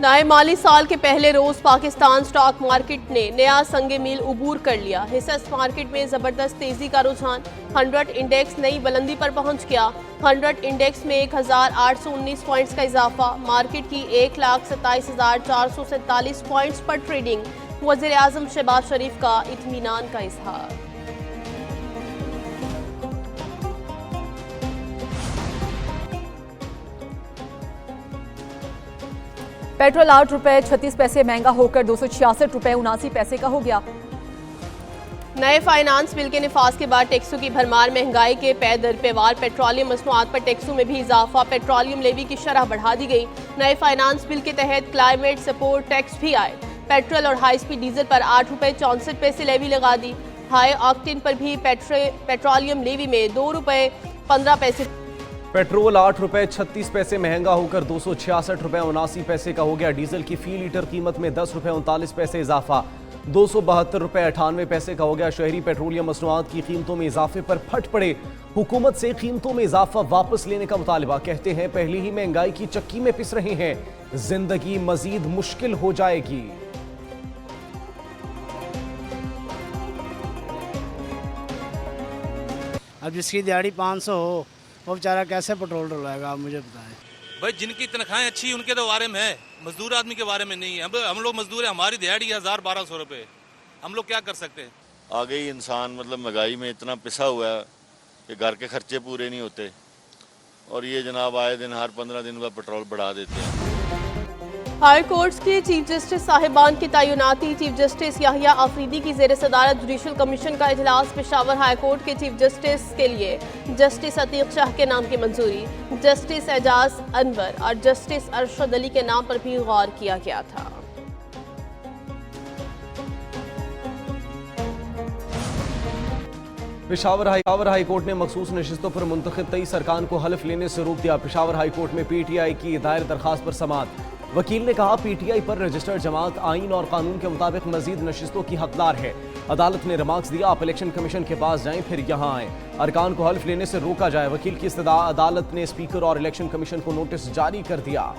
नए माली साल के पहले रोज पाकिस्तान स्टॉक मार्केट ने नया संगे मील उबूर कर लिया। हिस्सेस मार्केट में जबरदस्त तेजी का रुझान। 100 इंडेक्स नई बुलंदी पर पहुंच गया। 100 इंडेक्स में 1819 पॉइंट्स का इजाफा। मार्केट की 1,27,447 पॉइंट्स पर ट्रेडिंग। वज़ीर आज़म शहबाज शरीफ का इत्मीनान का इजहार। पेट्रोल ₹8.36 महंगा होकर ₹266.79 का हो गया। नए फाइनेंस बिल के निफाज के बाद टैक्सों की भरमार। महंगाई के पै दर पे वार पेट्रोलियम मसनूआत पर टैक्सों में भी इजाफा। पेट्रोलियम लेवी की शरह बढ़ा दी गई। नए फाइनेंस बिल के तहत क्लाइमेट सपोर्ट टैक्स भी आए। पेट्रोल और हाई स्पीड डीजल पर ₹8.64 लेवी लगा दी। हाई ऑक्टेन पर भी पेट्रोलियम लेवी में ₹2.15। पेट्रोल ₹8.36 महंगा होकर ₹266.79 का हो गया। डीजल की फी लीटर कीमत में ₹10.39 इजाफा। ₹272.98 का हो गया। शहरी पेट्रोलियम मसनूआत की कीमतों में इजाफे पर फट पड़े। हुकूमत से कीमतों में इजाफा वापस लेने का मुतालबा। कहते हैं पहले ही महंगाई की चक्की में पिस रहे हैं, जिंदगी मजीद मुश्किल हो जाएगी। अब जिसकी दिहाड़ी 500 हो वो बेचारा कैसे पेट्रोल डलवाएगा, आप मुझे बताएं। भाई जिनकी तनख्वाहें अच्छी उनके तो बारे में है, मजदूर आदमी के बारे में नहीं है। हम लोग मजदूर हैं, हमारी दिहाड़ी 1000-1200 रुपए, हम लोग क्या कर सकते हैं। आगे ही इंसान मतलब महंगाई में इतना पिसा हुआ है कि घर के खर्चे पूरे नहीं होते, और ये जनाब आए दिन हर 15 दिन बाद पेट्रोल बढ़ा देते हैं। हाई कोर्ट्स के चीफ जस्टिस साहिबान की तैनाती। चीफ जस्टिस याहिया आफरीदी की ज़ेर सदारत जुडिशल कमीशन का इजलास। पेशावर हाई कोर्ट के चीफ जस्टिस के लिए जस्टिस अतीक शाह के नाम की मंजूरी। जस्टिस एजाज अनवर और जस्टिस अरशद अली के नाम पर भी गौर किया गया था। पेशावर हाई कोर्ट ने मखसूस नशिस्तों पर मुंतखब 23 अरकान को हल्फ लेने से रोक दिया। पेशावर हाई कोर्ट में PTI की दायर दरखास्त पर समाअत। वकील ने कहा PTI पर रजिस्टर्ड जमात आइन और कानून के मुताबिक मजीद नशिस्तों की हकदार है। अदालत ने रिमार्क्स दिया, आप इलेक्शन कमीशन के पास जाएं फिर यहाँ आए, अरकान को हल्फ लेने से रोका जाए। वकील की इस्तदा अदालत ने स्पीकर और इलेक्शन कमीशन को नोटिस जारी कर दिया।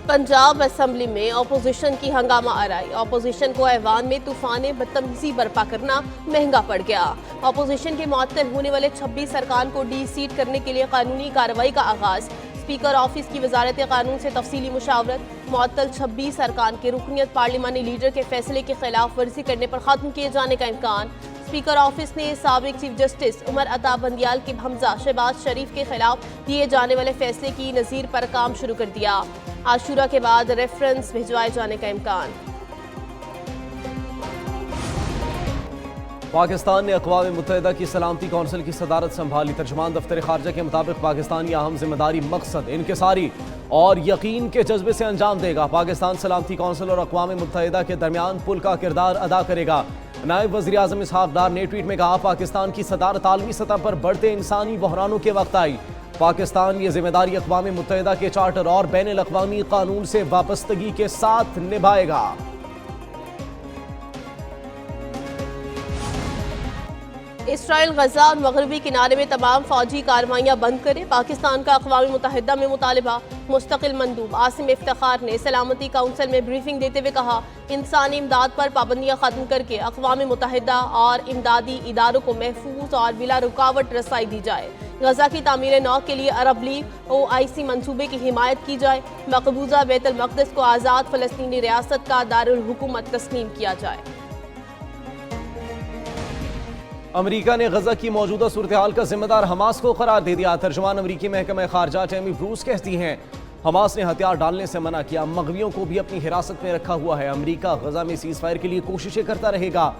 पंजाब असम्बली में अपोजिशन की हंगामा आराई। अपोजिशन को ऐवान में तूफान बदतमीजी बर्पा करना महंगा पड़ गया। अपोजिशन के मुअत्तल होने वाले 26 अरकान को डी-सीट करने के लिए कानूनी कार्रवाई का आगाज। स्पीकर ऑफिस की वजारत कानून से तफसीली मुशावरत। मुअत्तल 26 अरकान के रुकनियत पार्लिमानी लीडर के फैसले की खिलाफ वर्जी करने पर खत्म किए जाने का इम्कान। स्पीकर ऑफिस ने साबिक चीफ जस्टिस उमर अता बंदियाल के हमजा शहबाज शरीफ के खिलाफ दिए जाने वाले फैसले की नज़ीर पर काम शुरू कर दिया। आशूरा के बाद रेफरेंस भिजवाए जाने का इम्कान। पाकिस्तान ने अक़वाम मुत्तहिदा की सलामती कौंसिल की सदारत संभाली। तर्जुमान दफ्तर खारजा के मुताबिक पाकिस्तान यह अहम जिम्मेदारी मकसद, इनकिसारी और यकीन के जज्बे से अंजाम देगा। पाकिस्तान सलामती कौंसिल और अक़वाम मुत्तहिदा के दरमियान पुल का किरदार अदा करेगा। नायब वज़ीर आज़म इसहाक़ डार ने ट्वीट में कहा, पाकिस्तान की सदारत आलमी सतह पर बढ़ते इंसानी बहरानों के वक्त आई। पाकिस्तान ये जिम्मेदारी अक़वाम मुत्तहिदा के चार्टर और बैनुल अक़वामी कानून से वाबस्तगी के साथ निभाएगा। इसराइल गजा और मगरबी किनारे में तमाम फौजी कार्रवाइयाँ बंद करे। पाकिस्तान का अक़वाम मुत्तहिदा में मुतालबा। मुस्तकिल मंदूब आसिम इफ्तिखार ने सलामती काउंसिल में ब्रीफिंग देते हुए कहा, इंसानी इमदाद पर पाबंदियाँ खत्म करके अक़वाम मुत्तहिदा और इमदादी इदारों को महफूज और बिला रुकावट रसाई दी जाए। गजा की तामीर नौ के लिए अरब लीग OIC मंसूबे की हिमायत की जाए। मकबूजा बैतुल मक़दिस को आज़ाद फ़लस्तीनी रियासत का दारुल हुकूमत तस्लीम किया जाए। अमरीका ने गजा की मौजूदा सूरत हाल का जिम्मेदार हमास को करार दे दिया। तर्जुमान अमरीकी महकमा खारजा टैमी ब्रूस कहती हैं, हमास ने हथियार डालने से मना किया, मग़वियों को भी अपनी हिरासत में रखा हुआ है। अमरीका गजा में सीज़ फायर के लिए कोशिशें करता रहेगा।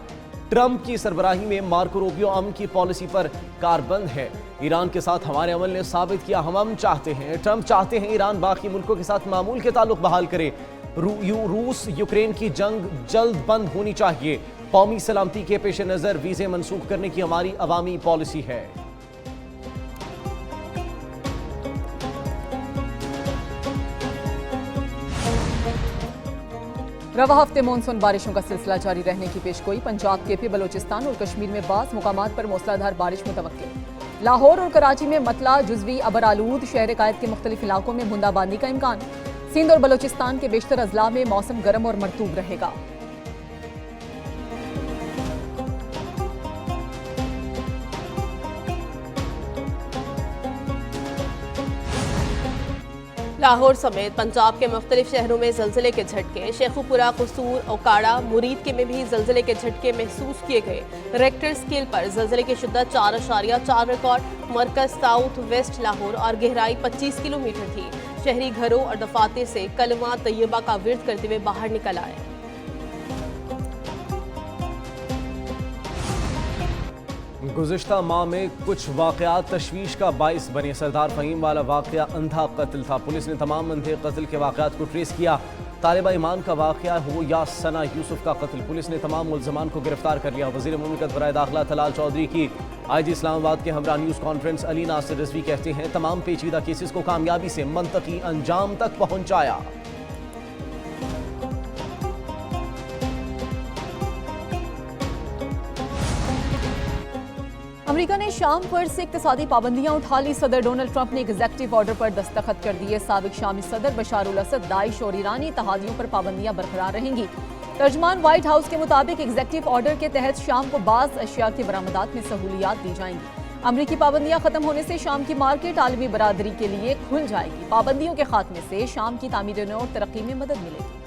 ट्रंप की सरबराही में मार्को रूबियो अमन की पॉलिसी पर कारबंद है। ईरान के साथ हमारे अमल ने साबित किया हम अमन चाहते हैं। ट्रंप चाहते हैं ईरान बाकी मुल्कों के साथ मामूल के ताल्लुक बहाल करे। रूस यूक्रेन की जंग जल्द बंद होनी चाहिए। कौमी सलामती के पेश नज़र वीज़े मनसूख करने की हमारी अवामी पॉलिसी है। रवा हफ्ते मानसून बारिशों का सिलसिला जारी रहने की पेशगोई। पंजाब, केपी, बलोचिस्तान और कश्मीर में बाज़ मुकामात पर मूसलाधार बारिश मुतवक्किल। लाहौर और कराची में मतला, जुज़वी अबर आलूद। शहर कायद के मुख्तलिफ इलाकों में बूंदाबांदी का इम्कान। सिंध और बलोचिस्तान के बेशतर अजला में मौसम गर्म और मरतूब रहेगा। लाहौर समेत पंजाब के मुख्तलिफ शहरों में जलजिले के झटके। शेखुपुरा, कसूर, ओकाड़ा, मुरीद के में भी जलजिले के झटके महसूस किए गए। रेक्टर स्केल पर जलजिले की शिद्दत 4.4 रिकॉर्ड। मरकज, साउथ वेस्ट लाहौर और गहराई 25 किलोमीटर थी। शहरी घरों और दफातर से कलमा तैयबा का विर्द करते हुए बाहर निकल आए। गुज़िश्ता माह में कुछ वाक़यात तशवीश का बाइस बने। सरदार फ़हीम वाला वाक़या अंधा कत्ल था। पुलिस ने तमाम अंधे कत्ल के वाक़यात को ट्रेस किया। तालिबा ईमान का वाक़या हो या सना यूसुफ का कत्ल, पुलिस ने तमाम मुल्ज़मान को गिरफ्तार कर लिया। वज़ीर मुमलिकत बराए दाखिला तलाल चौधरी की IG इस्लामाबाद के हमरा न्यूज़ कॉन्फ्रेंस। अली नासिर रिजवी कहते हैं तमाम पेचीदा केसेस को कामयाबी से मंतकी अंजाम तक पहुँचाया। अमेरिका ने शाम पर से इक्तिसादी पाबंदियां उठा ली। सदर डोनाल्ड ट्रंप ने एग्जेक्टिव ऑर्डर पर दस्तखत कर दिए। साबिक शामी सदर बशार उल असद, दाइश और ईरानी इत्तेहादियों पर पाबंदियां बरकरार रहेंगी। तर्जमान व्हाइट हाउस के मुताबिक एग्जेक्टिव ऑर्डर के तहत शाम को बाज़ अशिया की बरामदात में सहूलियात दी जाएंगी। अमरीकी पाबंदियां खत्म होने से शाम की मार्केट आलमी बरादरी के लिए खुल जाएगी। पाबंदियों के खात्मे से शाम की तामीर नौ और तरक्की में मदद मिलेगी।